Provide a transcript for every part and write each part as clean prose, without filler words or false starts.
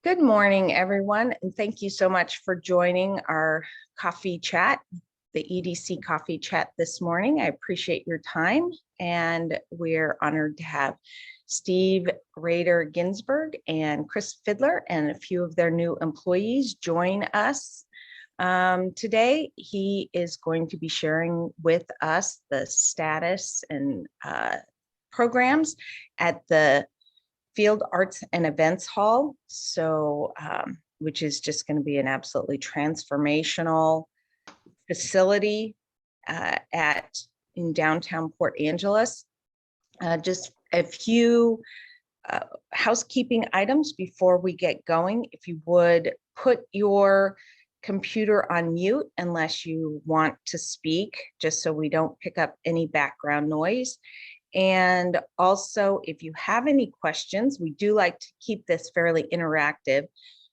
Good morning, everyone, and thank you so much for joining our coffee chat, the EDC coffee chat this morning. I appreciate your time, and we're honored to have Steve Raider-Ginsburg and Chris Fiddler and a few of their new employees join us. Today, he is going to be sharing with us the status and programs at the Field Arts and Events Hall, which is just going to be an absolutely transformational facility in downtown Port Angeles. Just a few housekeeping items before we get going. If you would put your computer on mute unless you want to speak, just so we don't pick up any background noise. And also, if you have any questions, we do like to keep this fairly interactive.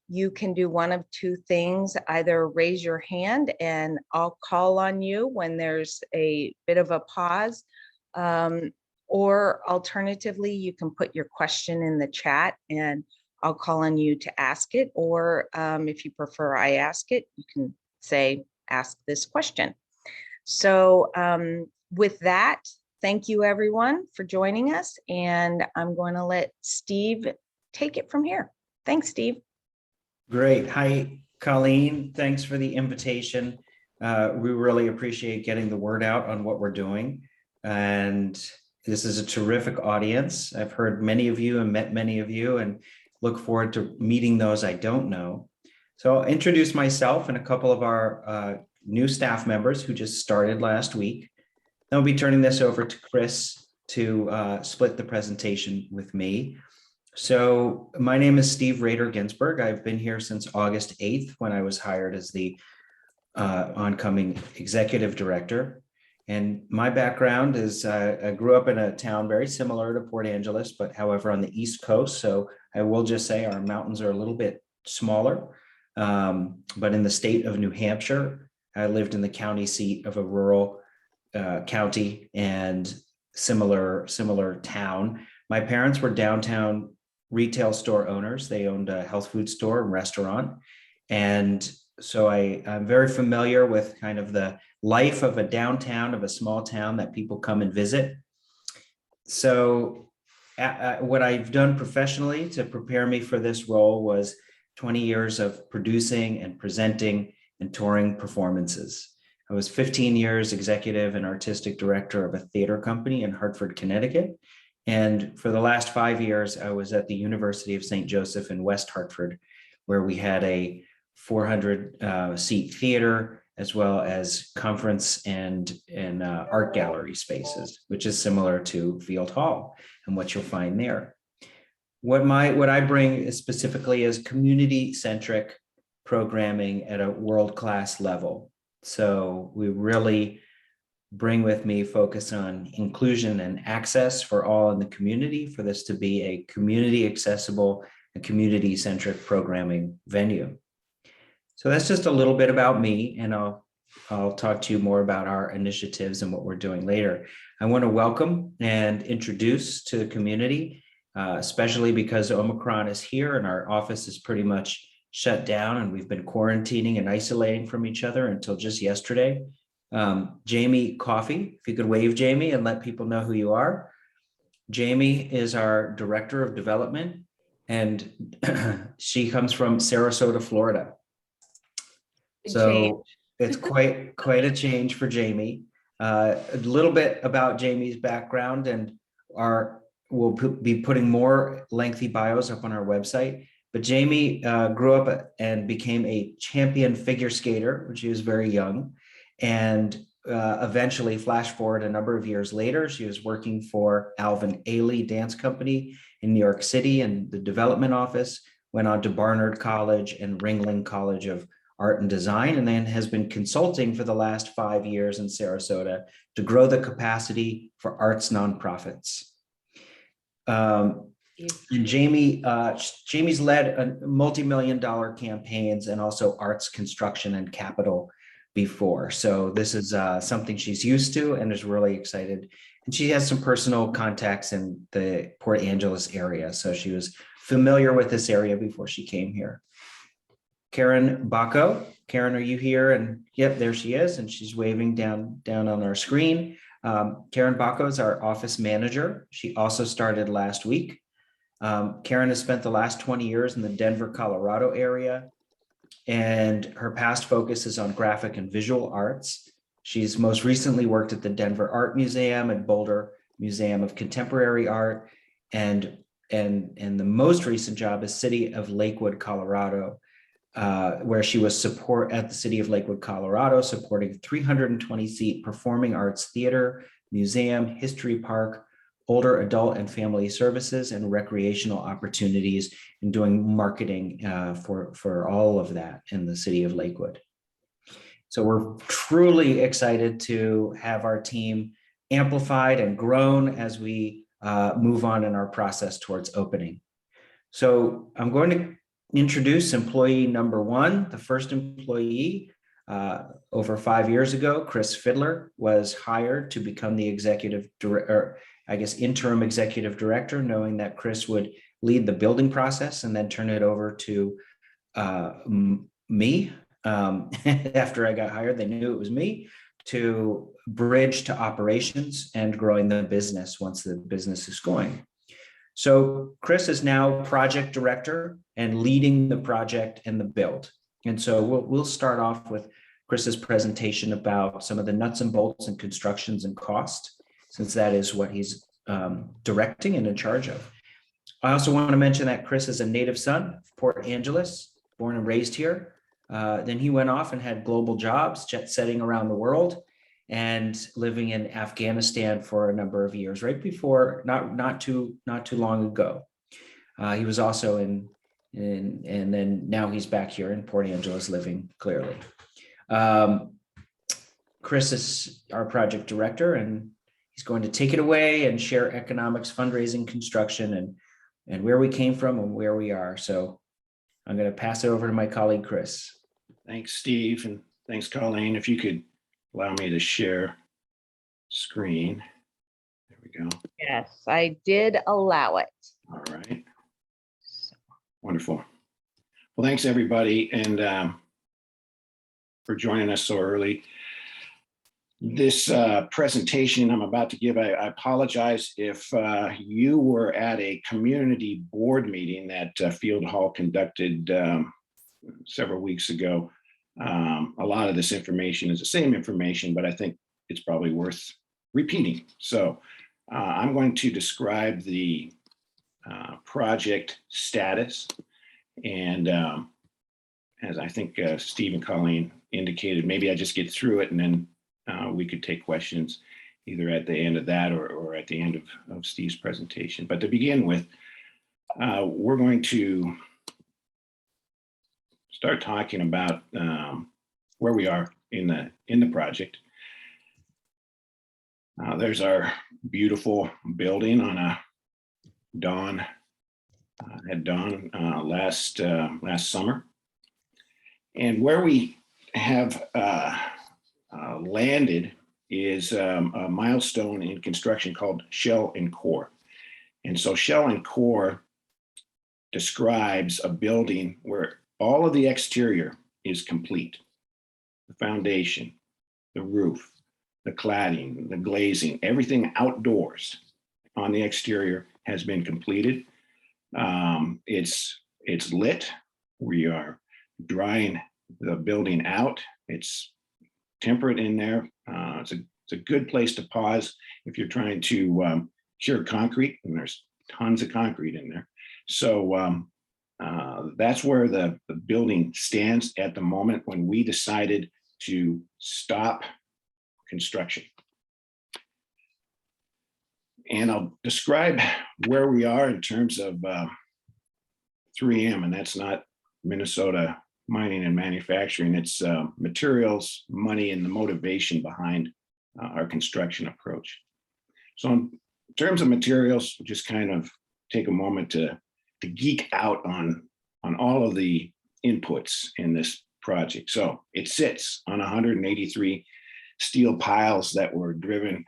You can do one of two things: either raise your hand and I'll call on you when there's a bit of a pause, or alternatively, you can put your question in the chat and I'll call on you to ask it. Or if you prefer I ask it, you can say, ask this question. So with that, thank you, everyone, for joining us, and I'm going to let Steve take it from here. Thanks, Steve. Great. Hi, Colleen. Thanks for the invitation. We really appreciate getting the word out on what we're doing, and this is a terrific audience. I've heard many of you and met many of you, and look forward to meeting those I don't know. So I'll introduce myself and a couple of our new staff members who just started last week. Then we'll be turning this over to Chris to split the presentation with me. So my name is Steve Raider-Ginsburg. I've been here since August 8th when I was hired as the oncoming executive director. And my background is I grew up in a town very similar to Port Angeles, but however on the East Coast. So I will just say our mountains are a little bit smaller, but in the state of New Hampshire. I lived in the county seat of a rural county and similar town. My parents were downtown retail store owners. They owned a health food store and restaurant. And so I'm very familiar with kind of the life of a downtown, of a small town that people come and visit. So what I've done professionally to prepare me for this role was 20 years of producing and presenting and touring performances. I was 15 years executive and artistic director of a theater company in Hartford, Connecticut. And for the last 5 years, I was at the University of St. Joseph in West Hartford, where we had a 400-seat theater, as well as conference and art gallery spaces, which is similar to Field Hall and what you'll find there. What I bring specifically is community-centric programming at a world-class level. So we really bring with me focus on inclusion and access for all in the community, for this to be a community accessible and community-centric programming venue. So that's just a little bit about me, and I'll talk to you more about our initiatives and what we're doing later. I want to welcome and introduce to the community, especially because Omicron is here and our office is pretty much shut down and we've been quarantining and isolating from each other until just yesterday. Jamie Coffey, if you could wave, Jamie, and let people know who you are. Jamie is our director of development, and she comes from Sarasota, Florida. So it's quite a change for Jamie. A little bit about Jamie's background, and we'll be putting more lengthy bios up on our website. But Jamie grew up and became a champion figure skater when she was very young. And eventually, flash forward a number of years later, she was working for Alvin Ailey Dance Company in New York City in the development office, went on to Barnard College and Ringling College of Art and Design, and then has been consulting for the last 5 years in Sarasota to grow the capacity for arts nonprofits. And Jamie's led multi-million-dollar campaigns and also arts construction and capital before. So this is something she's used to and is really excited And she has some personal contacts in the Port Angeles area. So she was familiar with this area before she came here. Karen Bacco. Karen, are you here? And yep, there she is. And she's waving down on our screen. Karen Bacco is our office manager. She also started last week. Karen has spent the last 20 years in the Denver, Colorado area, and her past focus is on graphic and visual arts. She's most recently worked at the Denver Art Museum and Boulder Museum of Contemporary Art, and the most recent job is City of Lakewood, Colorado, where she was at the City of Lakewood, Colorado, supporting 320-seat performing arts theater, museum, history park, older adult and family services, and recreational opportunities, and doing marketing for all of that in the City of Lakewood. So we're truly excited to have our team amplified and grown as we move on in our process towards opening. So I'm going to introduce employee number one. The first employee over 5 years ago, Chris Fiddler, was hired to become the interim executive director, knowing that Chris would lead the building process and then turn it over to me. After I got hired, they knew it was me to bridge to operations and growing the business once the business is going. So Chris is now project director and leading the project and the build. And so we'll start off with Chris's presentation about some of the nuts and bolts and constructions and cost, since that is what he's directing and in charge of. I also want to mention that Chris is a native son of Port Angeles, born and raised here. Then he went off and had global jobs, jet setting around the world, and living in Afghanistan for a number of years, right before, not too long ago. He was also and then now he's back here in Port Angeles living clearly. Chris is our project director, and he's going to take it away and share economics, fundraising, construction, and where we came from and where we are. So I'm going to pass it over to my colleague, Chris. Thanks, Steve, and thanks, Colleen. If you could allow me to share screen. There we go. Yes, I did allow it. All right. Wonderful. Well, thanks, everybody, and for joining us so early. This presentation I'm about to give, I apologize if you were at a community board meeting that Field Hall conducted several weeks ago. A lot of this information is the same information, but I think it's probably worth repeating. So I'm going to describe the project status, and as I think Steve and Colleen indicated, maybe I just get through it and then we could take questions either at the end of that or at the end of Steve's presentation. But to begin with, we're going to start talking about where we are in the project. There's our beautiful building on a dawn last summer, and where we have landed is a milestone in construction called shell and core. And so shell and core describes a building where all of the exterior is complete. The foundation, the roof, the cladding, the glazing, everything outdoors on the exterior has been completed. It's lit. We are drying the building out. It's temperate in there. It's a good place to pause if you're trying to cure concrete, and there's tons of concrete in there. So that's where the building stands at the moment when we decided to stop construction. And I'll describe where we are in terms of 3M, and that's not Minnesota Mining and Manufacturing. It's materials, money, and the motivation behind our construction approach. So in terms of materials, just kind of take a moment to geek out on all of the inputs in this project. So it sits on 183 steel piles that were driven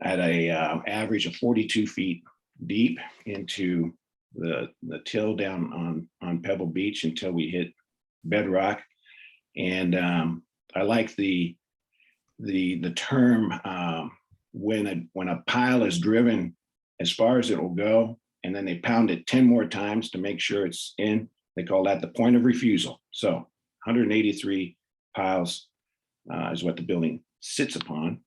at a average of 42 feet deep into the till down on Pebble Beach until we hit bedrock. And I like the term when a pile is driven as far as it will go, and then they pound it 10 more times to make sure it's in. They call that the point of refusal. So 183 piles is what the building sits upon.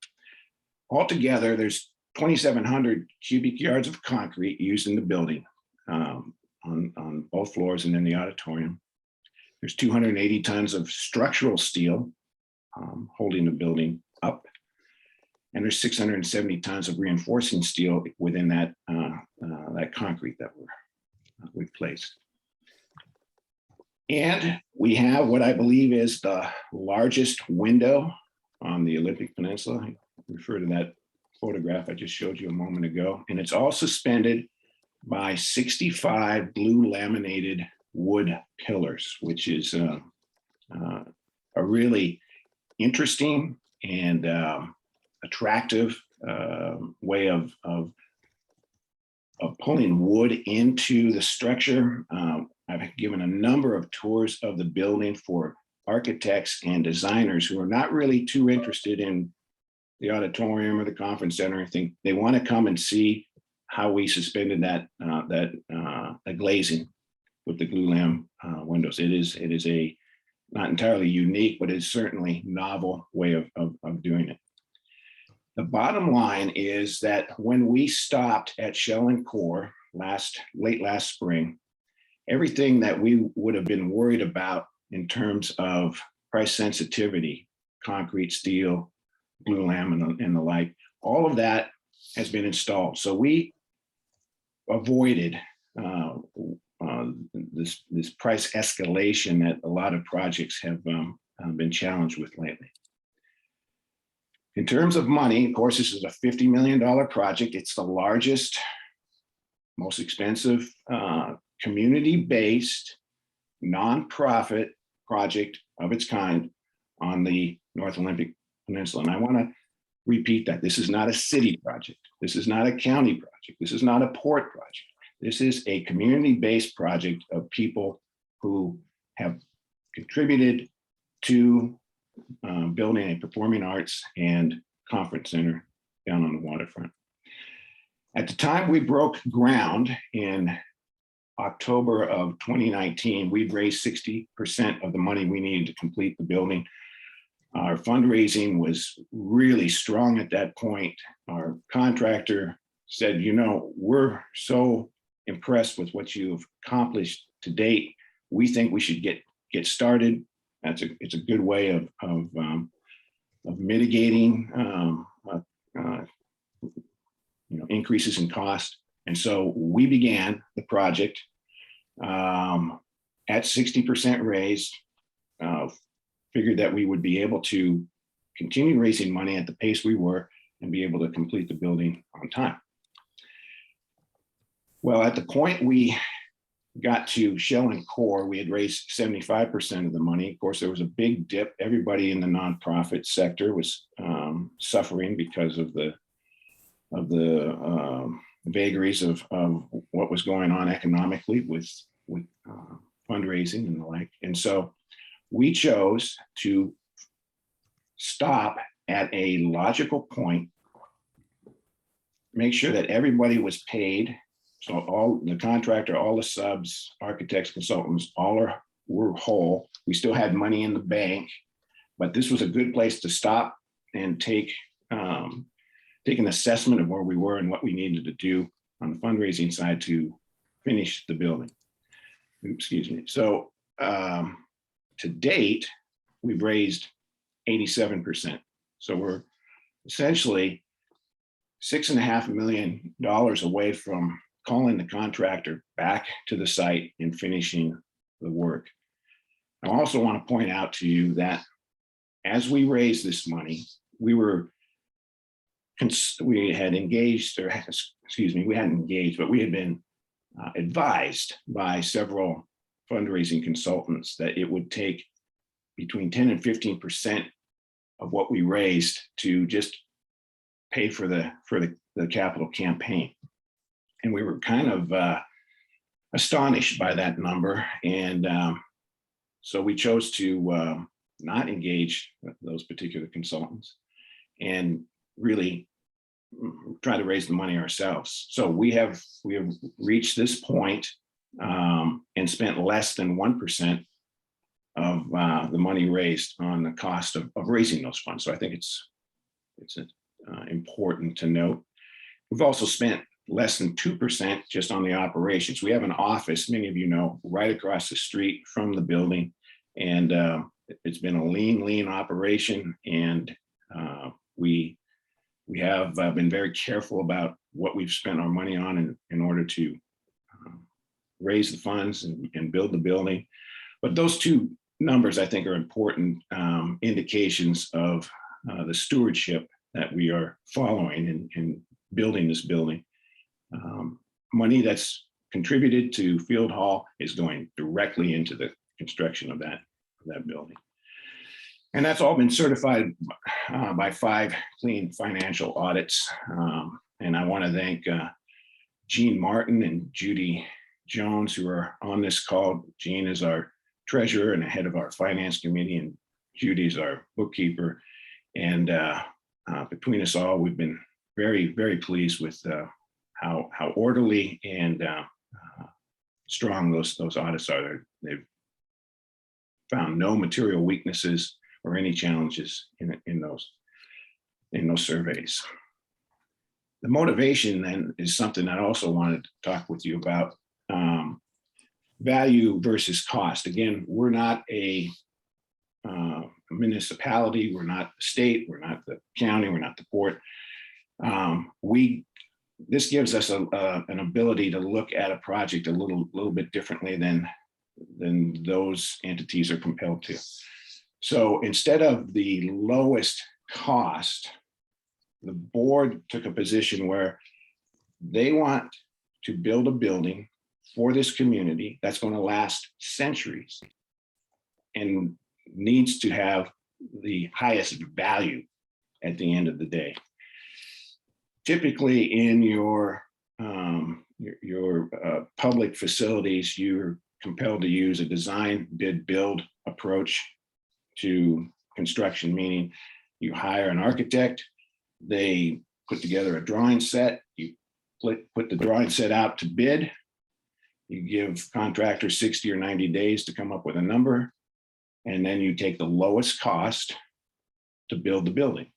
Altogether, there's 2,700 cubic yards of concrete used in the building on both floors and in the auditorium. There's 280 tons of structural steel holding the building up. And there's 670 tons of reinforcing steel within that concrete that we've placed. And we have what I believe is the largest window on the Olympic Peninsula. I refer to that photograph I just showed you a moment ago. And it's all suspended by 65 blue laminated wood pillars, which is a really interesting and attractive way of pulling wood into the structure. I've given a number of tours of the building for architects and designers who are not really too interested in the auditorium or the conference center or anything. They want to come and see how we suspended that glazing with the glulam windows. It is a not entirely unique, but it's certainly novel way of doing it. The bottom line is that when we stopped at Shell and Core late last spring, everything that we would have been worried about in terms of price sensitivity, concrete, steel, glulam, and the like, all of that has been installed. So we avoided this price escalation that a lot of projects have been challenged with lately. In terms of money, of course, this is a $50 million project. It's the largest, most expensive community-based nonprofit project of its kind on the North Olympic Peninsula. And I want to repeat that. This is not a city project. This is not a county project. This is not a port project. This is a community-based project of people who have contributed to building a performing arts and conference center down on the waterfront. At the time we broke ground in October of 2019, we'd raised 60% of the money we needed to complete the building. Our fundraising was really strong at that point. Our contractor said, you know, we're so impressed with what you've accomplished to date. We think we should get started. It's a good way of mitigating increases in cost. And so we began the project at 60% raised, figured that we would be able to continue raising money at the pace we were and be able to complete the building on time. Well, at the point we got to Shell and Core, we had raised 75% of the money. Of course, there was a big dip. Everybody in the nonprofit sector was suffering because of the vagaries of what was going on economically with fundraising and the like. And so we chose to stop at a logical point, make sure that everybody was paid. So all the contractor, all the subs, architects, consultants, were whole. We still had money in the bank, but this was a good place to stop and take an assessment of where we were and what we needed to do on the fundraising side to finish the building. Excuse me. So to date, we've raised 87%. So we're essentially $6.5 million away from calling the contractor back to the site and finishing the work. I also want to point out to you that as we raised this money, we had engaged, or excuse me, we hadn't engaged, but we had been advised by several fundraising consultants that it would take between 10 and 15% of what we raised to just pay for the capital campaign. And we were kind of astonished by that number. And so we chose to not engage those particular consultants and really try to raise the money ourselves. So we have reached this point and spent less than 1% of the money raised on the cost of raising those funds. So I think it's important to note. We've also spent less than 2% just on the operations. We have an office, many of you know, right across the street from the building. And it's been a lean operation. And we have been very careful about what we've spent our money on in order to raise the funds and build the building. But those two numbers, I think, are important indications of the stewardship that we are following in building this building. Money that's contributed to Field Hall is going directly into the construction of that building. And that's all been certified by 5 clean financial audits. And I want to thank Jean Martin and Judy Jones, who are on this call. Jean is our treasurer and head of our finance committee, and Judy's our bookkeeper. And between us all, we've been very pleased with how orderly and strong those audits are. They've found no material weaknesses or any challenges in those surveys. The motivation then is something I also wanted to talk with you about. Value versus cost. Again, we're not a municipality, we're not the state, we're not the county, we're not the port. This gives us an ability to look at a project a little bit differently than those entities are compelled to. So instead of the lowest cost, the board took a position where they want to build a building for this community that's going to last centuries and needs to have the highest value at the end of the day. Typically in your public facilities, you're compelled to use a design, bid, build approach to construction, meaning you hire an architect, they put together a drawing set, you put the drawing set out to bid, you give contractors 60 or 90 days to come up with a number, and then you take the lowest cost to build the building.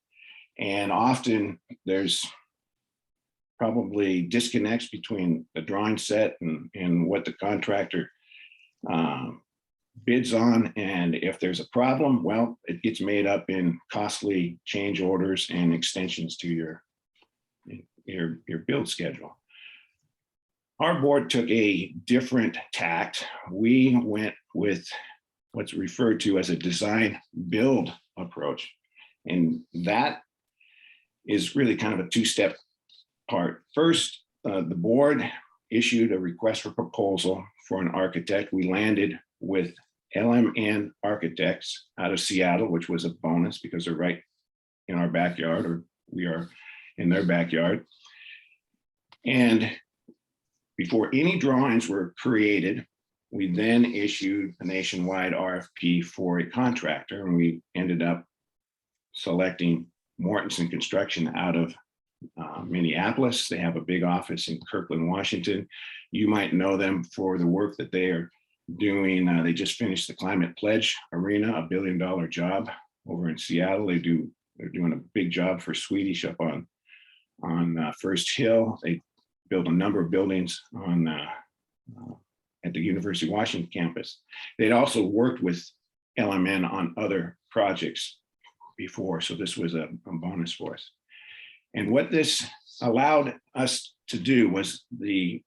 And often there's probably disconnects between the drawing set and what the contractor bids on. And if there's a problem, well, it gets made up in costly change orders and extensions to your build schedule. Our board took a different tact. We went with what's referred to as a design build approach. And that is really kind of a two-step part. First, the board issued a request for proposal for an architect. We landed with LMN Architects out of Seattle, which was a bonus because they're right in our backyard, or we are in their backyard. And before any drawings were created, we then issued a nationwide RFP for a contractor, and we ended up selecting Mortensen Construction out of Minneapolis. They have a big office in Kirkland, Washington. You might know them for the work that they are doing. They just finished the Climate Pledge Arena, $1 billion job over in Seattle. They're doing a big job for Swedish up on First Hill. They built a number of buildings at the University of Washington campus. They'd also worked with LMN on other projects before, so this was a bonus for us. And what this allowed us to do was the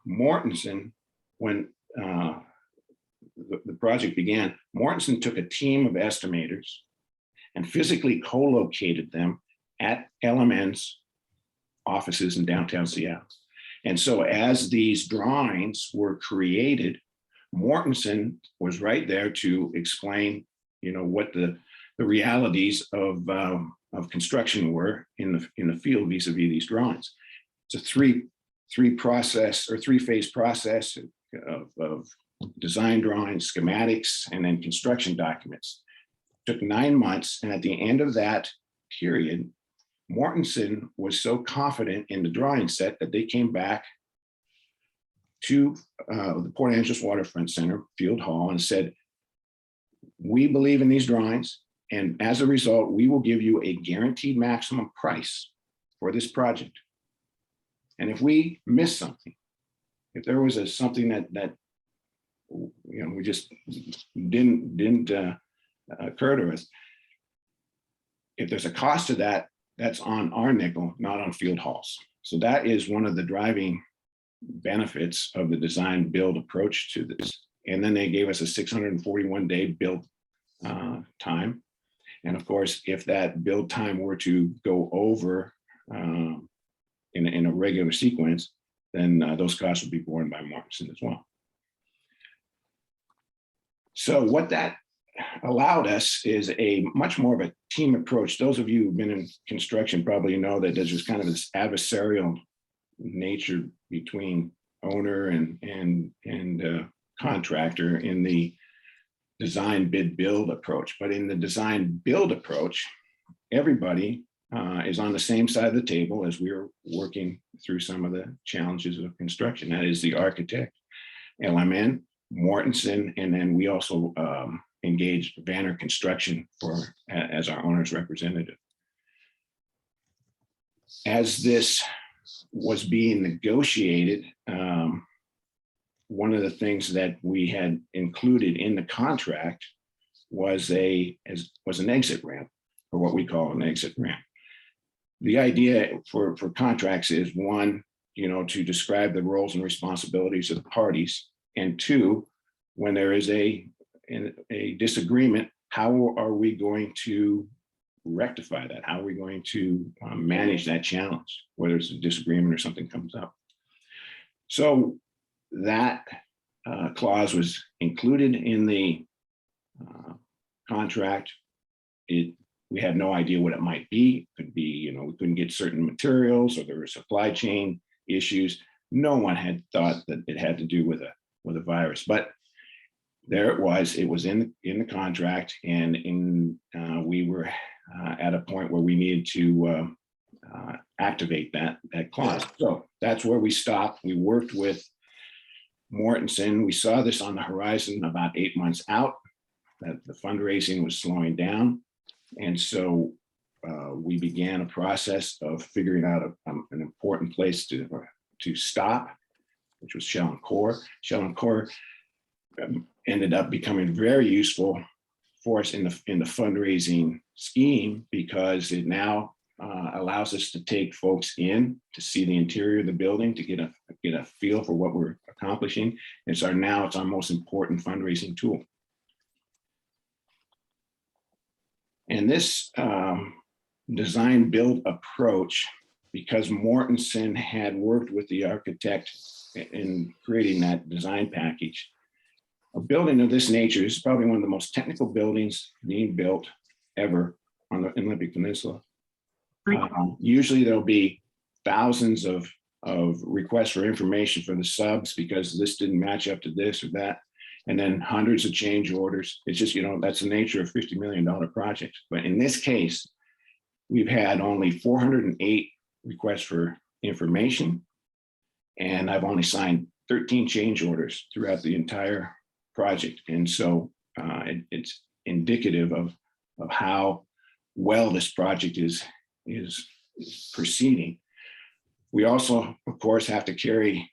Mortensen, when the project began, Mortensen took a team of estimators and physically co-located them at LMN's offices in downtown Seattle. And so as these drawings were created, Mortensen was right there to explain, what the the realities of construction were in the field vis-a-vis these drawings. It's a three-phase process of design drawings, schematics, and then construction documents. It took 9 months, and at the end of that period, Mortenson was so confident in the drawing set that they came back to the Port Angeles Waterfront Center, Field Hall, and said, "We believe in these drawings, and as a result, we will give you a guaranteed maximum price for this project. And if we miss something, if there was something that we just didn't occur to us, if there's a cost to that, that's on our nickel, not on Field Hall's." So that is one of the driving benefits of the design build approach to this. And then they gave us a 641-day build time. And of course, if that build time were to go over in a regular sequence, then those costs would be borne by Mortenson as well. So what that allowed us is a much more of a team approach. Those of you who've been in construction probably know that there's just kind of this adversarial nature between owner and contractor in the design bid build approach. But in the design build approach, everybody is on the same side of the table as we are working through some of the challenges of construction. That is the architect, LMN, Mortenson, and then we also engaged Vanner Construction as our owner's representative. As this was being negotiated, one of the things that we had included in the contract was an exit ramp, or what we call an exit ramp. The idea for contracts is, one, to describe the roles and responsibilities of the parties, and two, when there is a disagreement, how are we going to rectify that? How are we going to manage that challenge, whether it's a disagreement or something comes up? So that clause was included in the contract. We had no idea what it might be. It could be, we couldn't get certain materials, or there were supply chain issues. No one had thought that it had to do with a virus, but there it was. It was in the contract, and we were at a point where we needed to activate that clause. So that's where we stopped. We worked with Mortenson. We saw this on the horizon about 8 months out, that the fundraising was slowing down. And so we began a process of figuring out an important place to stop, which was shell and core. Shell and core ended up becoming very useful for us in the fundraising scheme, because it now allows us to take folks in to see the interior of the building, to get a feel for what we're accomplishing. It's our most important fundraising tool. And this design build approach, because Mortenson had worked with the architect in creating that design package, a building of this nature is probably one of the most technical buildings being built ever on the Olympic Peninsula. Usually there'll be thousands of requests for information for the subs because this didn't match up to this or that, and then hundreds of change orders. It's just, that's the nature of $50 million projects. But in this case, we've had only 408 requests for information, and I've only signed 13 change orders throughout the entire project. And so it's indicative of how well this project is proceeding. We also, of course, have to carry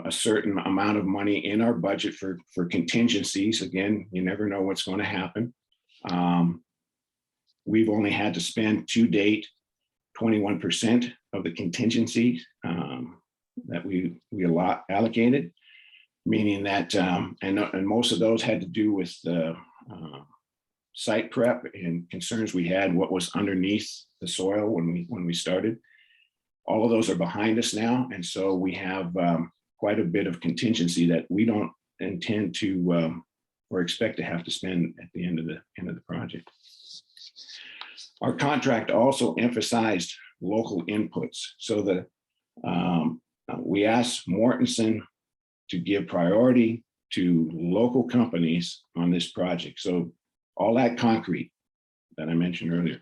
a certain amount of money in our budget for contingencies. Again, you never know what's going to happen. We've only had to spend to date 21% of the contingencies that we allocated, meaning that, and most of those had to do with the site prep and concerns we had, what was underneath the soil when we started. All of those are behind us now, and so we have quite a bit of contingency that we don't intend to or expect to have to spend at the end of the project. Our contract also emphasized local inputs. So that we asked Mortensen to give priority to local companies on this project. So all that concrete that I mentioned earlier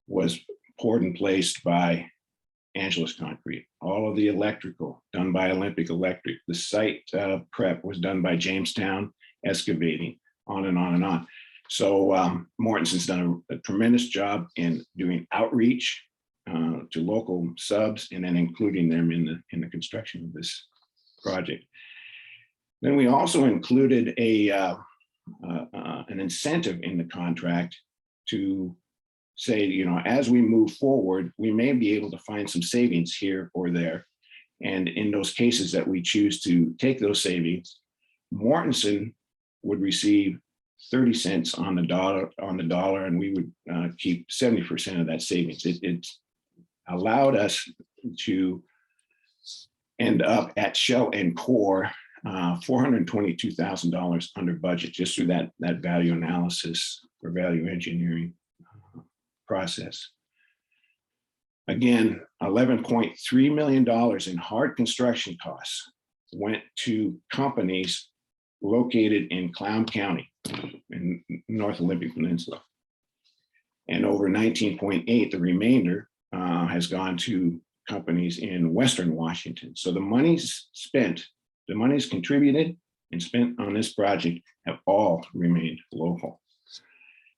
was poured and placed by Angeles Concrete. All of the electrical done by Olympic Electric. The site prep was done by Jamestown Excavating, on and on and on. So Mortensen's done a tremendous job in doing outreach to local subs and then including them in the construction of this project. Then we also included an incentive in the contract to say, you know, as we move forward, we may be able to find some savings here or there. And in those cases that we choose to take those savings, Mortensen would receive 30 cents on the dollar, and we would keep 70% of that savings. It allowed us to end up at shell and core $422,000 under budget just through that value analysis or value engineering process. Again, $11.3 million in hard construction costs went to companies located in Clown County in North Olympic Peninsula. And over 19.8, the remainder has gone to companies in Western Washington. So the money's spent, the money's contributed and spent on this project have all remained local.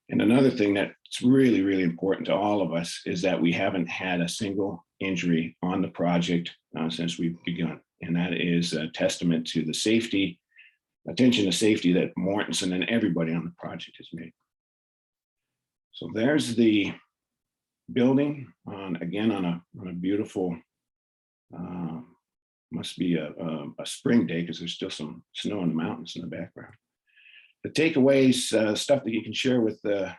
And another thing that's really, really important to all of us is that we haven't had a single injury on the project since we've begun. And that is a testament to the safety, attention to safety that Mortensen and everybody on the project has made. So there's the building again on a beautiful, must be a spring day because there's still some snow in the mountains in the background. The takeaways, stuff that you can share with the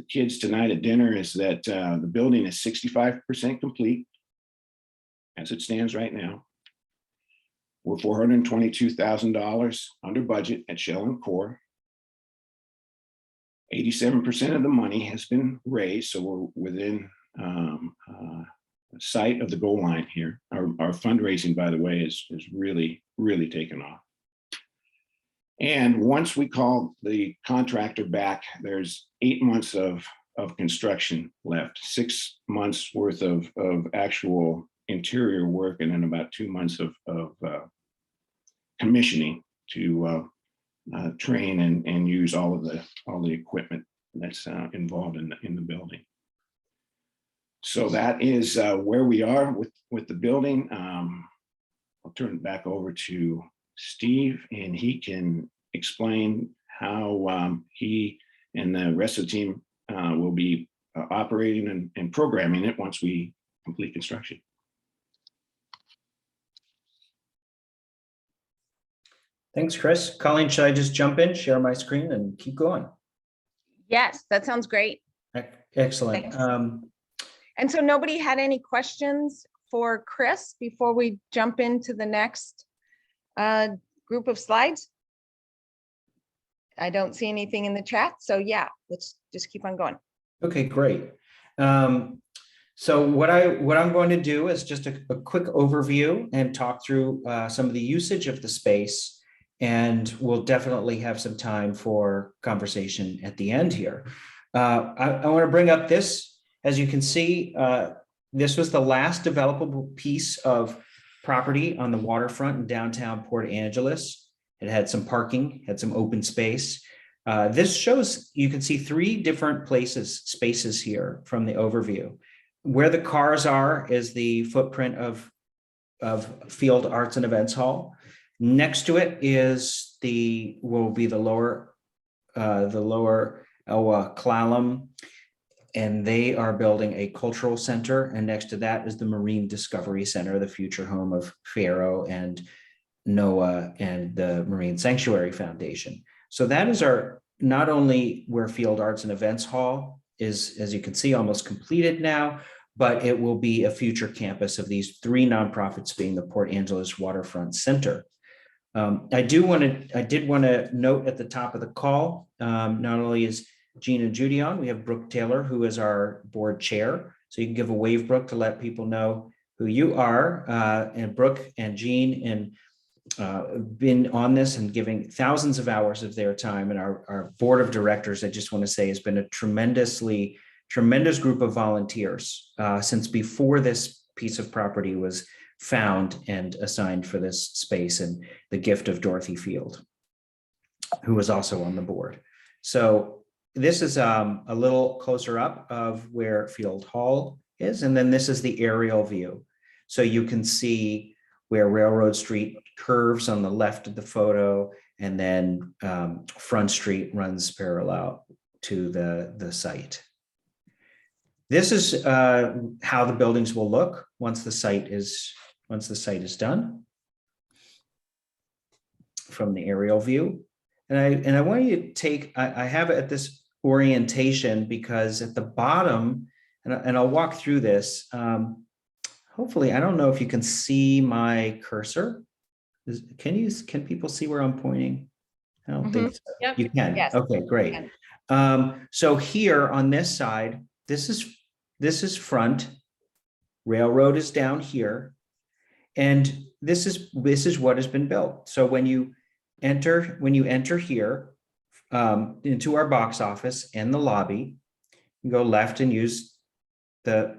kids tonight at dinner is that the building is 65% complete as it stands right now. We're $422,000 under budget at shell and core. 87% of the money has been raised, so we're within sight of the goal line here. Our fundraising, by the way, is really, really taken off. And once we call the contractor back, there's 8 months of construction left, 6 months worth of actual interior work, and then about 2 months of commissioning to train and use all the equipment that's involved in the building. So that is where we are with the building. I'll turn it back over to Steve, and he can explain how he and the rest of the team will be operating and programming it once we complete construction. Thanks, Chris. Colleen, should I just jump in, share my screen and keep going? Yes, that sounds great. Excellent. Thanks. And so nobody had any questions for Chris before we jump into the next group of slides? I don't see anything in the chat. So yeah, let's just keep on going. Okay, great. So what I'm going to do is just a quick overview and talk through some of the usage of the space. And we'll definitely have some time for conversation at the end here. I want to bring up this. As you can see, this was the last developable piece of property on the waterfront in downtown Port Angeles. It had some parking, had some open space. This shows, you can see 3 different spaces here from the overview. Where the cars are is the footprint of Field Arts and Events Hall. Next to it is will be the lower Clallam, and they are building a cultural center. And next to that is the Marine Discovery Center, the future home of Faro and NOAA and the Marine Sanctuary Foundation. So that is not only where Field Arts and Events Hall is, as you can see, almost completed now, but it will be a future campus of these 3 nonprofits being the Port Angeles Waterfront Center. I did want to note at the top of the call, not only is Jean and Judy on. We have Brooke Taylor, who is our board chair. So you can give a wave, Brooke, to let people know who you are. And Brooke and Jean and been on this and giving thousands of hours of their time. And our board of directors, I just want to say, has been a tremendous group of volunteers since before this piece of property was found and assigned for this space, and the gift of Dorothy Field, who was also on the board. So this is a little closer up of where Field Hall is. And then this is the aerial view. So you can see where Railroad Street curves on the left of the photo, and then Front Street runs parallel to the site. This is how the buildings will look once the site is done from the aerial view. And I want you to take, I have it at this orientation because at the bottom, and I'll walk through this. Hopefully, I don't know if you can see my cursor. Can people see where I'm pointing? I don't think so. Yep. You can. Yes. Okay, great. So here on this side, this is front. Railroad is down here, and this is what has been built. So when you enter here into our box office and the lobby, you go left and use the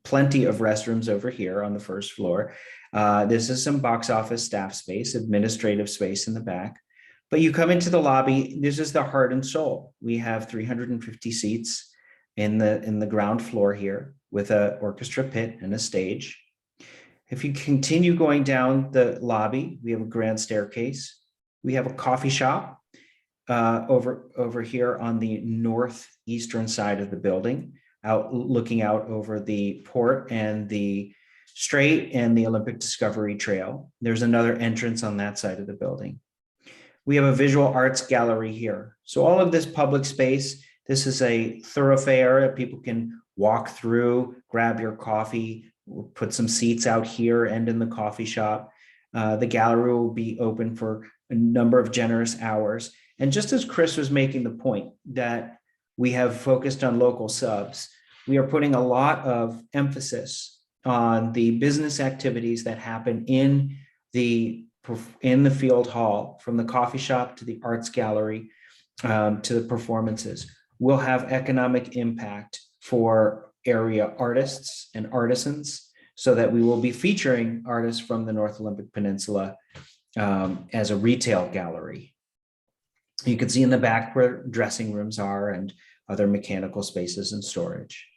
plenty of restrooms over here on the first floor. This is some box office staff space, administrative space in the back. But you come into the lobby, this is the heart and soul. We have 350 seats in the ground floor here with an orchestra pit and a stage. If you continue going down the lobby, we have a grand staircase. We have a coffee shop over here on the northeastern side of the building, looking out over the port and the Strait and the Olympic Discovery Trail. There's another entrance on that side of the building. We have a visual arts gallery here. So all of this public space, this is a thoroughfare that people can walk through, grab your coffee. We'll put some seats out here and in the coffee shop. The gallery will be open for a number of generous hours. And just as Chris was making the point that we have focused on local subs, we are putting a lot of emphasis on the business activities that happen in the field hall, from the coffee shop to the arts gallery to the performances. Will have economic impact for area artists and artisans, so that we will be featuring artists from the North Olympic Peninsula as a retail gallery. You can see in the back where dressing rooms are and other mechanical spaces and storage.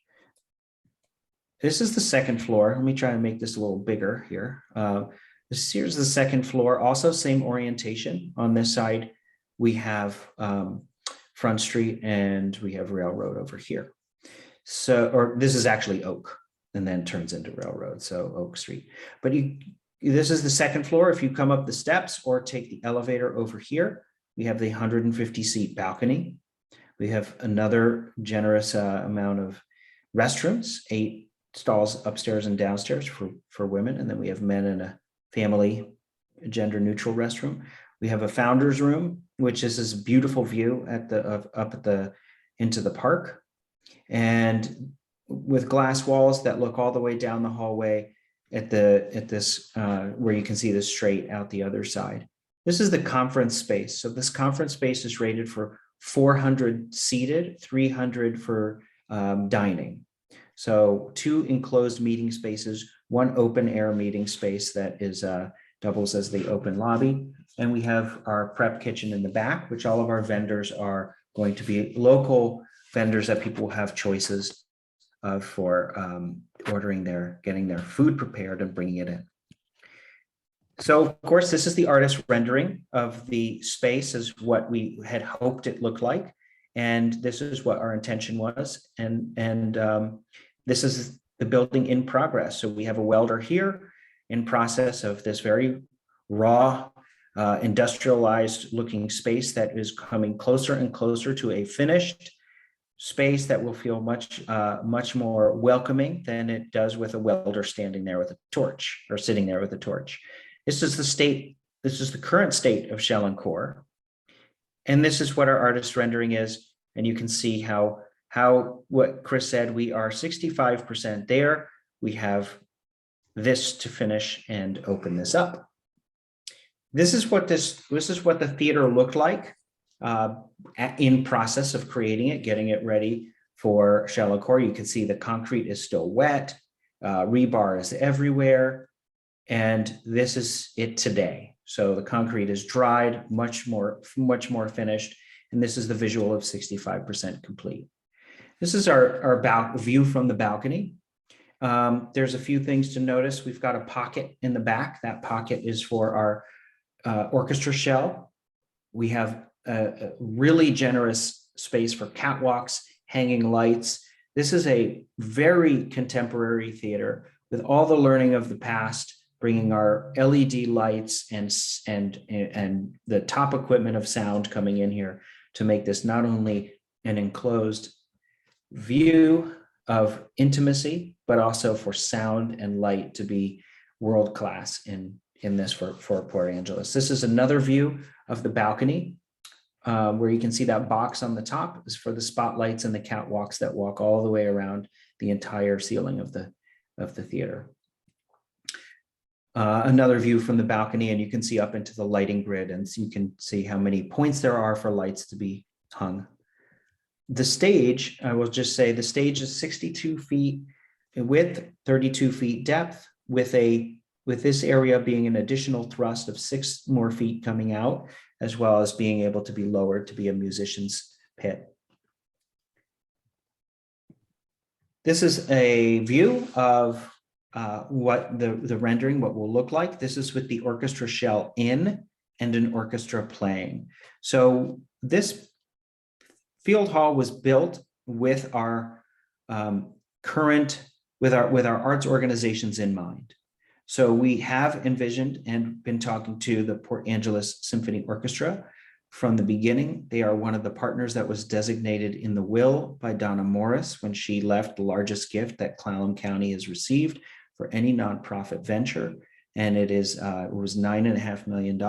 This is the second floor. Let me try and make this a little bigger here. Here's the second floor, also same orientation. On this side, we have Front Street and we have Railroad over here. So, or this is actually Oak and then turns into Railroad, so Oak Street. But this is the second floor. If you come up the steps or take the elevator over here, we have the 150 seat balcony. We have another generous amount of restrooms, 8 stalls upstairs and downstairs for women. And then we have men in a family gender neutral restroom. We have a founder's room, which is this beautiful view into the park, and with glass walls that look all the way down the hallway at this where you can see the Strait out the other side. This is the conference space. So this conference space is rated for 400 seated, 300 for dining. So 2 enclosed meeting spaces, 1 open air meeting space that is doubles as the open lobby. And we have our prep kitchen in the back, which all of our vendors are going to be local vendors that people have choices of for getting their food prepared and bringing it in. So of course, this is the artist rendering of the space as what we had hoped it looked like. And this is what our intention was. And this is the building in progress. So we have a welder here in process of this very raw, industrialized looking space that is coming closer and closer to a finished space that will feel much more welcoming than it does with a welder standing there with a torch or sitting there with a torch. This is the current state of shell and core. And this is what our artist rendering is. And you can see how what Chris said, we are 65% there. We have this to finish and open this up. This is what the theater looked like in process of creating it, getting it ready for shallow core. You can see the concrete is still wet, rebar is everywhere, and this is it today. So the concrete is dried, much more finished, and this is the visual of 65% complete. This is our view from the balcony. There's a few things to notice. We've got a pocket in the back. That pocket is for our orchestra shell. We have a really generous space for catwalks, hanging lights. This is a very contemporary theater with all the learning of the past, bringing our LED lights and the top equipment of sound coming in here to make this not only an enclosed view of intimacy, but also for sound and light to be world-class in this for Port Angeles. This is another view of the balcony where you can see that box on the top is for the spotlights and the catwalks that walk all the way around the entire ceiling of the theater. Another view from the balcony, and you can see up into the lighting grid, and so you can see how many points there are for lights to be hung. The stage, I will just say, the stage is 62 feet width, 32 feet depth, with this area being an additional thrust of 6 more feet coming out, as well as being able to be lowered to be a musician's pit. This is a view of what the rendering, what will look like. This is with the orchestra shell in and an orchestra playing. So this field hall was built with our with our arts organizations in mind. So we have envisioned and been talking to the Port Angeles Symphony Orchestra from the beginning. They are one of the partners that was designated in the will by Donna Morris when she left the largest gift that Clallam County has received for any nonprofit venture. And it was $9.5 million.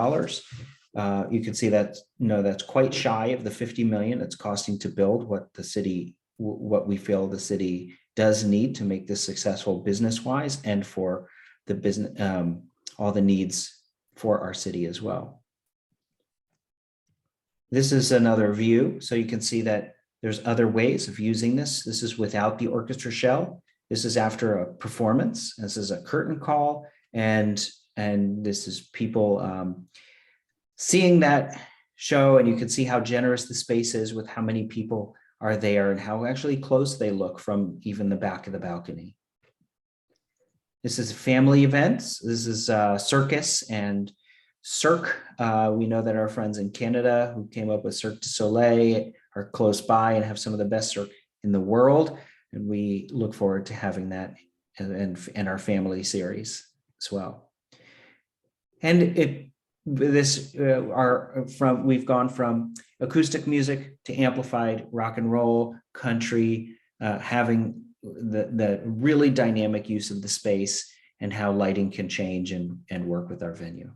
You can see that, that's quite shy of the 50 million it's costing to build what we feel the city does need to make this successful business-wise and for the business, all the needs for our city as well. This is another view. So you can see that there's other ways of using this. This is without the orchestra shell. This is after a performance. This is a curtain call. And this is people seeing that show, and you can see how generous the space is with how many people are there and how actually close they look from even the back of the balcony. This is family events. This is circus and Cirque. We know that our friends in Canada who came up with Cirque du Soleil are close by and have some of the best Cirque in the world. And we look forward to having that in our family series as well. And we've gone from acoustic music to amplified rock and roll, country, having the really dynamic use of the space and how lighting can change and work with our venue.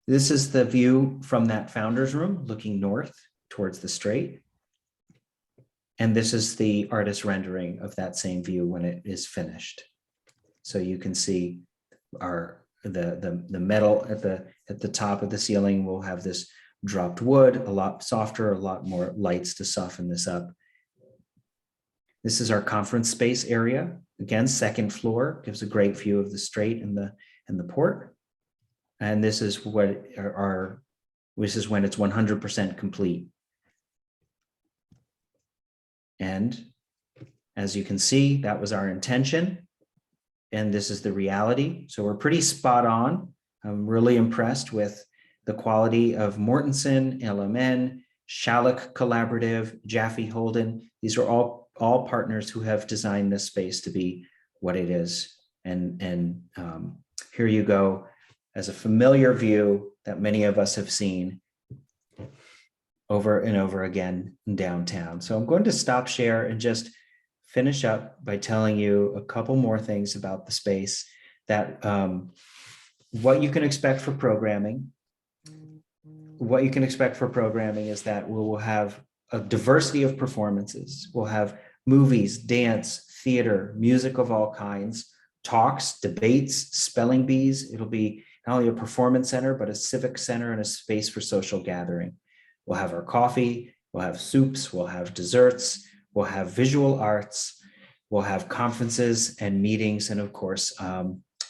This is the view from that founder's room looking north towards the strait. And this is the artist rendering of that same view when it is finished. So you can see the metal at the top of the ceiling will have this dropped wood, a lot softer, a lot more lights to soften this up. This is our conference space area. Again, second floor, gives a great view of the strait and the port. And this is what this is when it's 100% complete. And as you can see, that was our intention. And this is the reality. So we're pretty spot on. I'm really impressed with the quality of Mortensen, LMN, Shallock Collaborative, Jaffe Holden. These are all partners who have designed this space to be what it is. And here you go as a familiar view that many of us have seen over and over again in downtown. So I'm going to stop share and just finish up by telling you a couple more things about the space, that what you can expect for programming, what you can expect for programming is that we will have a diversity of performances. We'll have movies, dance, theater, music of all kinds, talks, debates, spelling bees. It'll be not only a performance center, but a civic center and a space for social gathering. We'll have our coffee, we'll have soups, we'll have desserts, we'll have visual arts, we'll have conferences and meetings, and of course,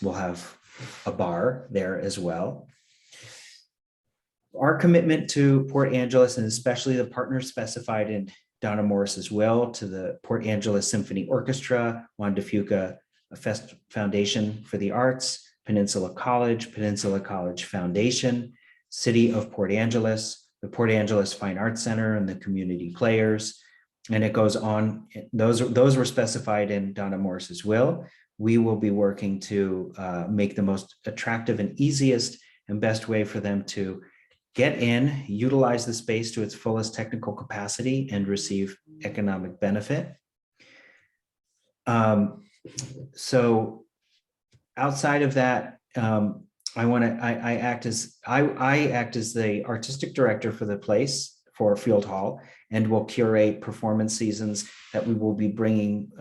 we'll have a bar there as well. Our commitment to Port Angeles, and especially the partners specified in Donna Morris's will, to the Port Angeles Symphony Orchestra, Juan de Fuca Foundation for the Arts, Peninsula College Foundation, City of Port Angeles, the Port Angeles Fine Arts Center, and the community players. And it goes on. Those were specified in Donna Morris's will. We will be working to make the most attractive and easiest and best way for them to get in, utilize the space to its fullest technical capacity, and receive economic benefit. So outside of that, I act as the artistic director for the place, for Field Hall, and will curate performance seasons that we will be bringing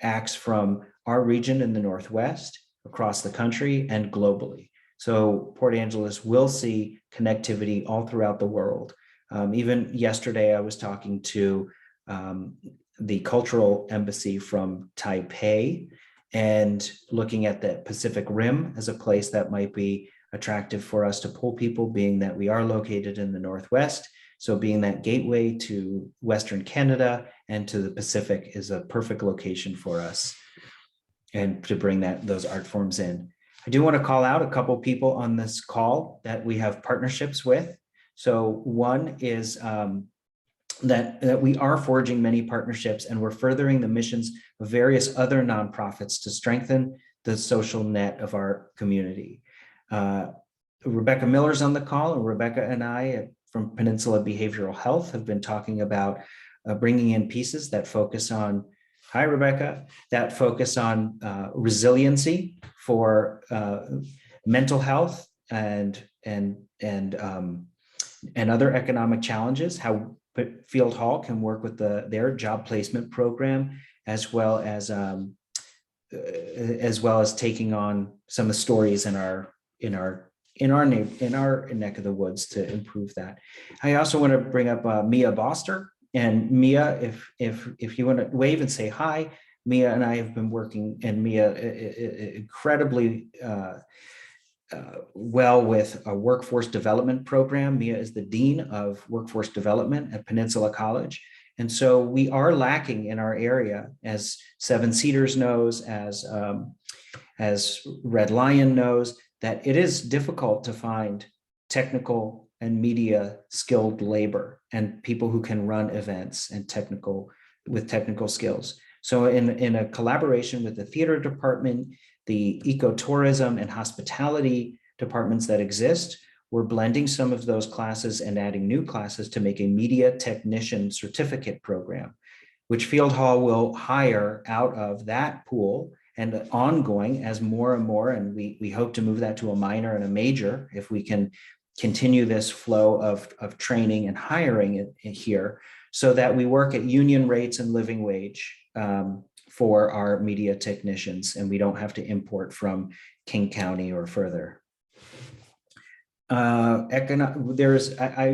acts from our region in the Northwest, across the country, and globally. So Port Angeles will see connectivity all throughout the world. Even yesterday, I was talking to the cultural embassy from Taipei and looking at the Pacific Rim as a place that might be attractive for us to pull people, being that we are located in the Northwest. So being that gateway to Western Canada and to the Pacific is a perfect location for us, and to bring those art forms in. I do want to call out a couple people on this call that we have partnerships with. So one is that we are forging many partnerships, and we're furthering the missions of various other nonprofits to strengthen the social net of our community. Rebecca Miller's on the call, and Rebecca and I from Peninsula Behavioral Health have been talking about bringing in pieces that focus on, hi Rebecca, that focus on resiliency for mental health and other economic challenges, how Field Hall can work with their job placement program, as well as taking on some of the stories in our neck of the woods to improve that. I also want to bring up Mia Boster. And Mia, if you want to wave and say hi, Mia and I have been working, and Mia incredibly well with a workforce development program. Mia is the Dean of Workforce Development at Peninsula College. And so we are lacking in our area, as Seven Cedars knows, as Red Lion knows, that it is difficult to find technical and media skilled labor and people who can run events and technical skills. So in a collaboration with the theater department, the ecotourism and hospitality departments that exist, we're blending some of those classes and adding new classes to make a media technician certificate program, which Field Hall will hire out of that pool and ongoing as more and more. And we hope to move that to a minor and a major if we can continue this flow of training and hiring it here, so that we work at union rates and living wage for our media technicians, and we don't have to import from King County or further. I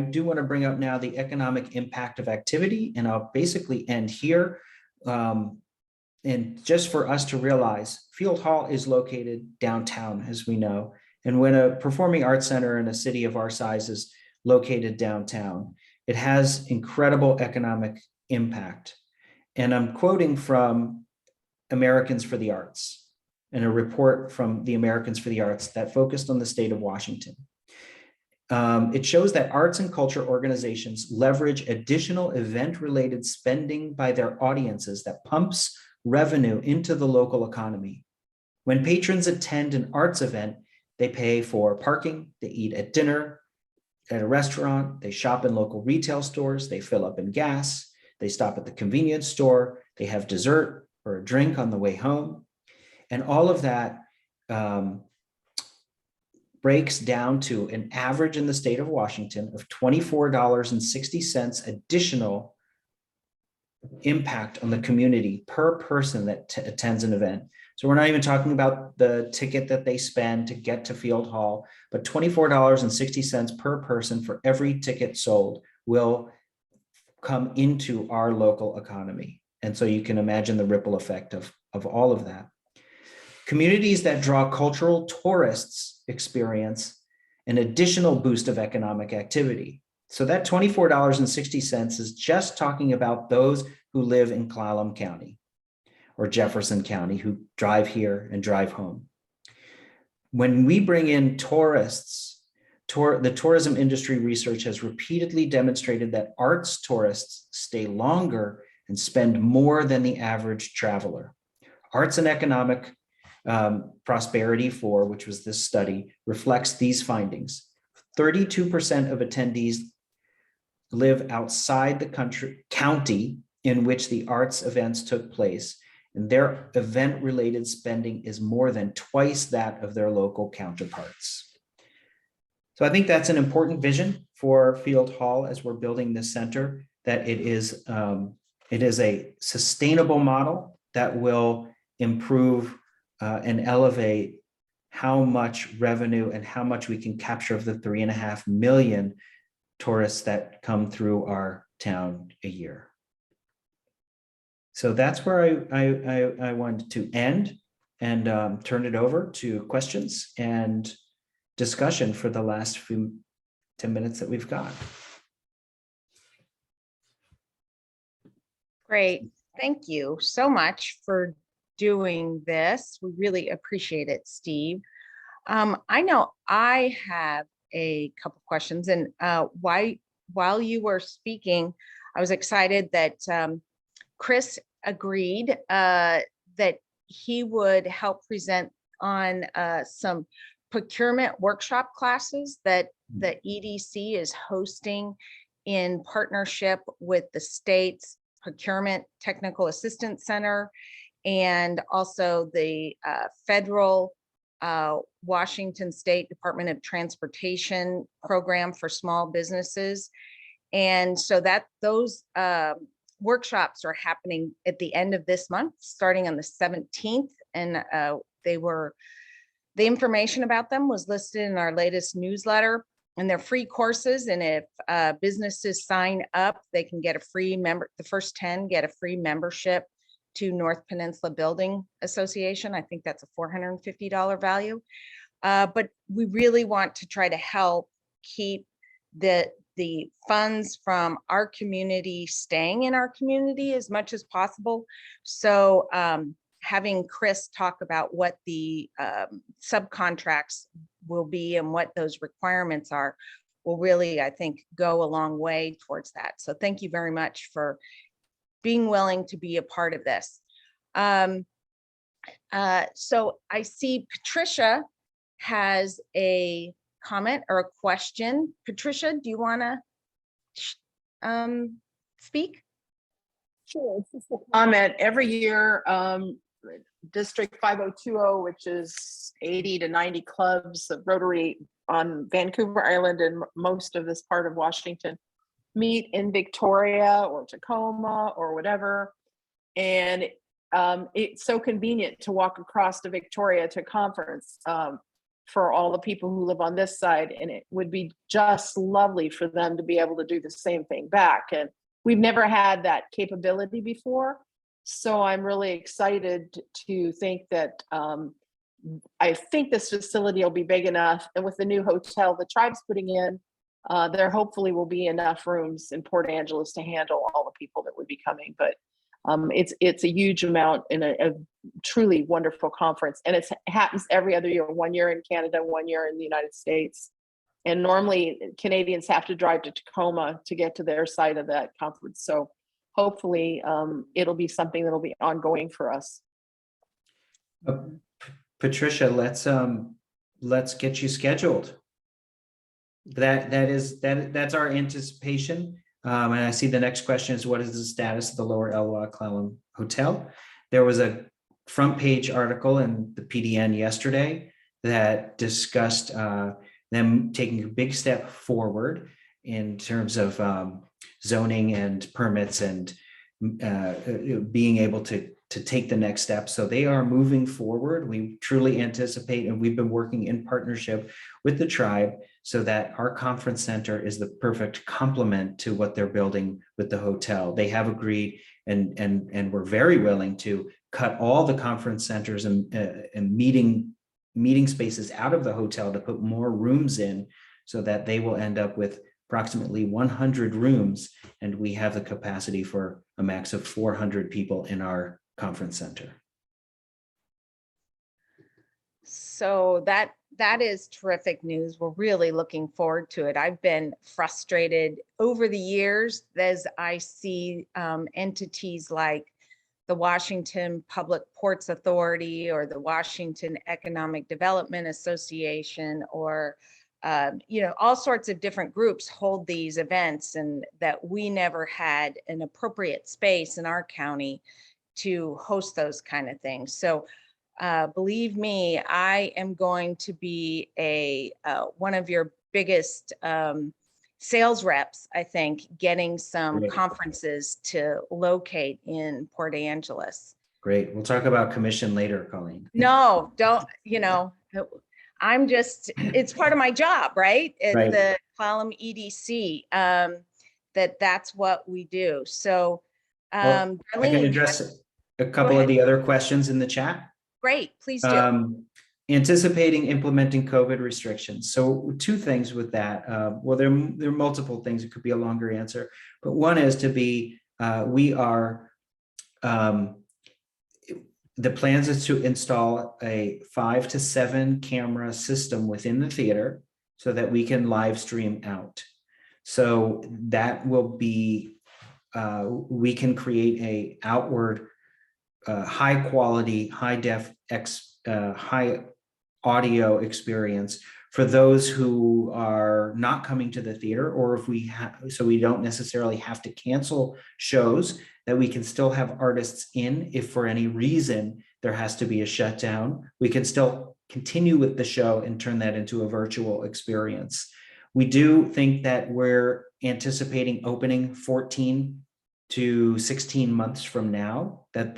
do want to bring up now the economic impact of activity, and I'll basically end here. And just for us to realize, Field Hall is located downtown, as we know. And when a performing arts center in a city of our size is located downtown, it has incredible economic impact. And I'm quoting from Americans for the Arts, and a report from the Americans for the Arts that focused on the state of Washington. It shows that arts and culture organizations leverage additional event-related spending by their audiences that pumps revenue into the local economy. When patrons attend an arts event, they pay for parking, they eat at dinner, at a restaurant, they shop in local retail stores, they fill up in gas, they stop at the convenience store, they have dessert or a drink on the way home. And all of that breaks down to an average in the state of Washington of $24.60 additional impact on the community per person that attends an event. So we're not even talking about the ticket that they spend to get to Field Hall, but $24.60 per person for every ticket sold will come into our local economy. And so you can imagine the ripple effect of all of that. Communities that draw cultural tourists experience an additional boost of economic activity. So that $24.60 is just talking about those who live in Clallam County or Jefferson County who drive here and drive home. When we bring in tourists, the tourism industry research has repeatedly demonstrated that arts tourists stay longer and spend more than the average traveler. Arts and economic prosperity for, which was this study, reflects these findings. 32% of attendees live outside the county in which the arts events took place, and their event-related spending is more than twice that of their local counterparts. So I think that's an important vision for Field Hall as we're building this center, that it is a sustainable model that will improve and elevate how much revenue and how much we can capture of the 3.5 million tourists that come through our town a year. So that's where I wanted to end and turn it over to questions and discussion for the last 10 minutes that we've got. Great. Thank you so much for doing this. We really appreciate it, Steve. I know I have a couple questions, and while you were speaking, I was excited that Chris agreed that he would help present on some procurement workshop classes that the EDC is hosting in partnership with the state's Procurement Technical Assistance Center and also the federal Washington State Department of Transportation program for small businesses. And so that those workshops are happening at the end of this month, starting on the 17th. And the information about them was listed in our latest newsletter, and they're free courses. And if businesses sign up, they can get a free the first 10 get a free membership to North Peninsula Building Association. I think that's a $450 value. But we really want to try to help keep the funds from our community staying in our community as much as possible. So having Chris talk about what the subcontracts will be and what those requirements are will really, I think, go a long way towards that. So thank you very much for being willing to be a part of this. So I see Patricia has a comment or a question. Patricia, do you want to speak? Sure, it's just a comment. Every year, District 5020, which is 80 to 90 clubs of Rotary on Vancouver Island and most of this part of Washington, meet in Victoria or Tacoma or whatever. And it's so convenient to walk across to Victoria to conference for all the people who live on this side. And it would be just lovely for them to be able to do the same thing back. And we've never had that capability before. So I'm really excited to think that I think this facility will be big enough. And with the new hotel the tribe's putting in, there hopefully will be enough rooms in Port Angeles to handle all the people that would be coming. But it's a huge amount in a truly wonderful conference. And it happens every other year, 1 year in Canada, 1 year in the United States. And normally Canadians have to drive to Tacoma to get to their side of that conference. So hopefully it'll be something that'll be ongoing for us. Patricia, let's get you scheduled. That's our anticipation. And I see the next question is, what is the status of the Lower Elwha Clallam Hotel? There was a front page article in the PDN yesterday that discussed them taking a big step forward in terms of zoning and permits and being able to take the next step. So they are moving forward. We truly anticipate, and we've been working in partnership with the tribe so that our conference center is the perfect complement to what they're building with the hotel. They have agreed and we're very willing to cut all the conference centers and meeting spaces out of the hotel to put more rooms in so that they will end up with approximately 100 rooms, and we have the capacity for a max of 400 people in our conference center. So that is terrific news. We're really looking forward to it. I've been frustrated over the years as I see entities like the Washington Public Ports Authority or the Washington Economic Development Association, or all sorts of different groups hold these events, and that we never had an appropriate space in our county to host those kind of things. So believe me, I am going to be one of your biggest sales reps, I think, getting some Great. conferences to locate in Port Angeles. Great. We'll talk about commission later, Colleen. No, don't, it's part of my job, right? At Right. the Column EDC, that's what we do. So, Well, I can Darlene, address a couple ahead. of the other questions in the chat. Great, please do. Anticipating implementing COVID restrictions. So two things with that. Well, there are multiple things. It could be a longer answer, but one is we are, the plans is to install a 5 to 7 camera system within the theater so that we can live stream out. So that will be, we can create a outward high quality, high audio experience for those who are not coming to the theater, or if we have, so we don't necessarily have to cancel shows, that we can still have artists in. If for any reason there has to be a shutdown, we can still continue with the show and turn that into a virtual experience. We do think that we're anticipating opening 14 to 16 months from now, that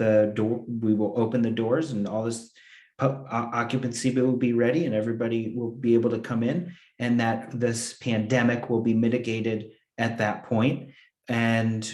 we will open the doors and all this occupancy will be ready and everybody will be able to come in, and that this pandemic will be mitigated at that point. And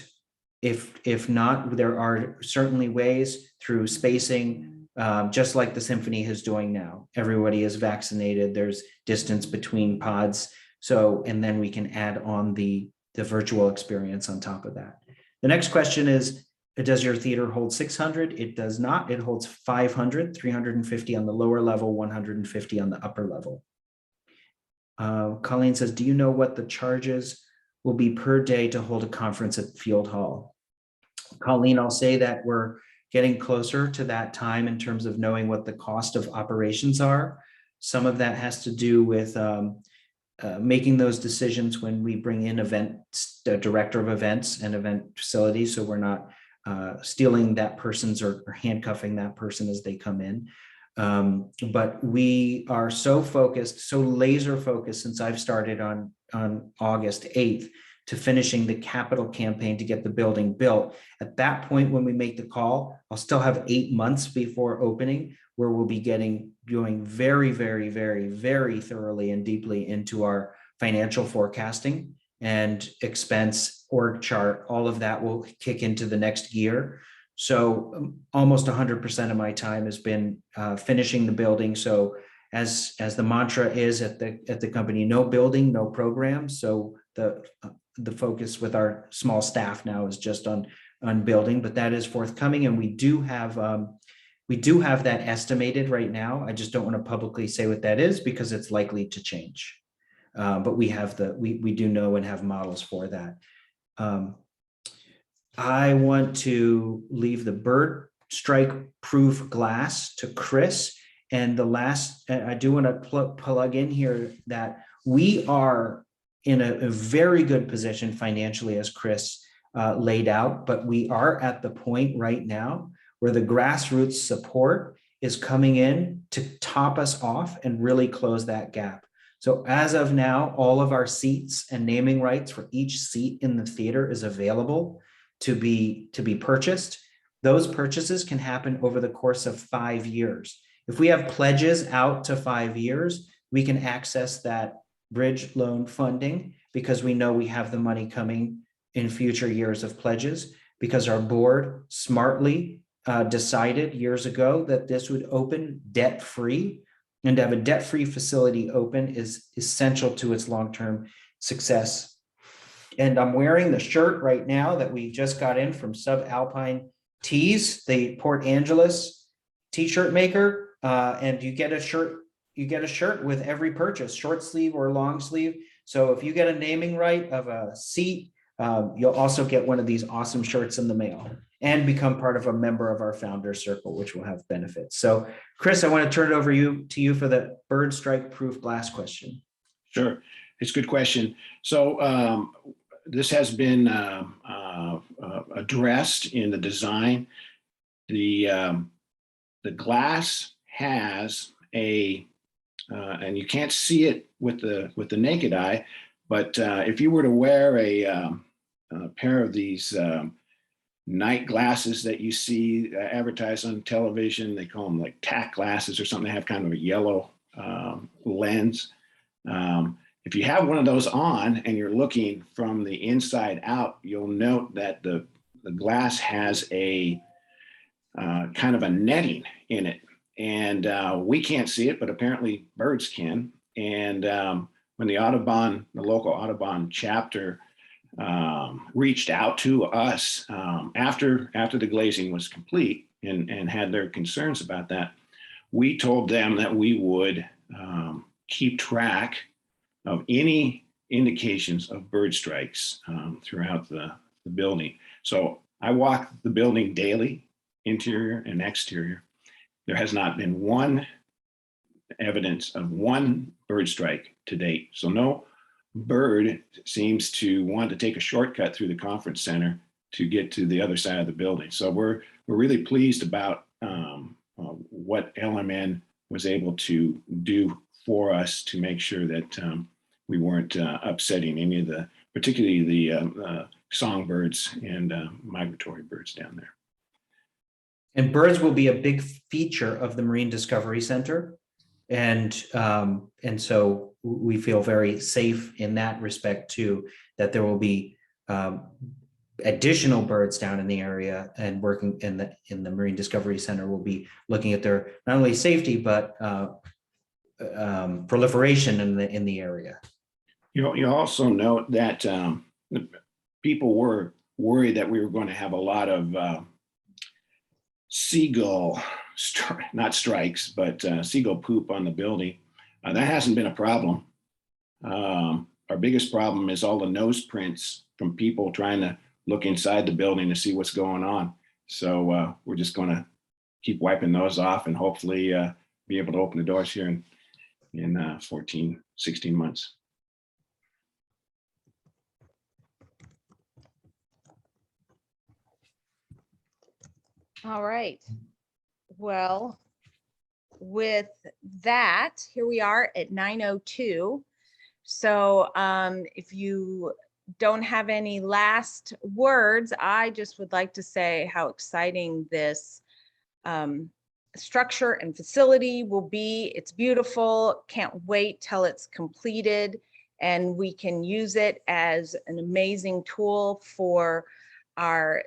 if not, there are certainly ways through spacing, just like the symphony is doing now. Everybody is vaccinated, there's distance between pods. So, and then we can add on the virtual experience on top of that. The next question is, does your theater hold 600? It does not. It holds 500, 350 on the lower level, 150 on the upper level. Colleen says, do you know what the charges will be per day to hold a conference at Field Hall? Colleen, I'll say that we're getting closer to that time in terms of knowing what the cost of operations are. Some of that has to do with making those decisions when we bring in the director of events and event facilities, so we're not stealing that person's or handcuffing that person as they come in. But we are so focused, so laser focused since I've started on August 8th to finishing the capital campaign to get the building built. At that point, when we make the call, I'll still have 8 months before opening, where we'll be going very, very, very, very thoroughly and deeply into our financial forecasting and expense org chart. All of that will kick into the next year. So almost 100% of my time has been finishing the building. So as the mantra is at the company, no building, no program. So the focus with our small staff now is just on building, but that is forthcoming, and we do have that estimated right now. I just don't want to publicly say what that is because it's likely to change. But we do know and have models for that. I want to leave the bird strike proof glass to Chris. And the last, I do want to plug in here that we are in a very good position financially, as Chris laid out, but we are at the point right now where the grassroots support is coming in to top us off and really close that gap. So as of now, all of our seats and naming rights for each seat in the theater is available to be purchased. Those purchases can happen over the course of 5 years. If we have pledges out to 5 years, we can access that bridge loan funding because we know we have the money coming in future years of pledges, because our board smartly decided years ago that this would open debt-free, and to have a debt-free facility open is essential to its long-term success. And I'm wearing the shirt right now that we just got in from Subalpine Tees, the Port Angeles t-shirt maker, and you get a shirt with every purchase, short sleeve or long sleeve. So if you get a naming right of a seat, you'll also get one of these awesome shirts in the mail and become part of a member of our founder circle, which will have benefits. So Chris, I want to turn it over to you for the bird strike proof glass question. Sure, it's a good question. So this has been addressed in the design. The glass has a, and you can't see it with the naked eye, but if you were to wear a pair of these night glasses that you see advertised on television, they call them like tack glasses or something. They have kind of a yellow lens. If you have one of those on and you're looking from the inside out, you'll note that the glass has a kind of a netting in it. And we can't see it, but apparently birds can. And when the local Audubon chapter reached out to us after the glazing was complete and had their concerns about that, we told them that we would keep track of any indications of bird strikes throughout the building. So I walk the building daily, interior and exterior. There has not been one evidence of one bird strike to date. So no bird seems to want to take a shortcut through the conference center to get to the other side of the building. So we're really pleased about what LMN was able to do for us to make sure that we weren't upsetting any of the, particularly the songbirds and migratory birds down there. And birds will be a big feature of the Marine Discovery Center. And so we feel very safe in that respect too, that there will be additional birds down in the area, and working in the Marine Discovery Center will be looking at their not only safety, but proliferation in the area. You also note that people were worried that we were going to have a lot of seagull, not strikes, but seagull poop on the building. That hasn't been a problem. Our biggest problem is all the nose prints from people trying to look inside the building to see what's going on. So we're just going to keep wiping those off and hopefully be able to open the doors here in 14, 16 months. All right. Well, with that, here we are at 9:02. So if you don't have any last words, I just would like to say how exciting this structure and facility will be. It's beautiful. Can't wait till it's completed and we can use it as an amazing tool for our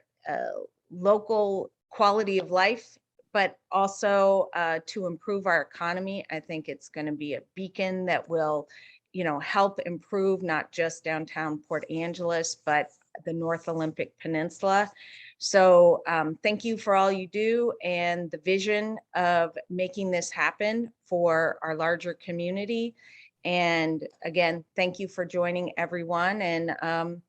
local quality of life, but also to improve our economy. I think it's going to be a beacon that will, help improve not just downtown Port Angeles, but the North Olympic Peninsula. So thank you for all you do and the vision of making this happen for our larger community. And again, thank you for joining everyone, and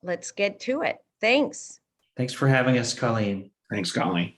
let's get to it. Thanks. Thanks for having us, Colleen. Thanks, Colleen.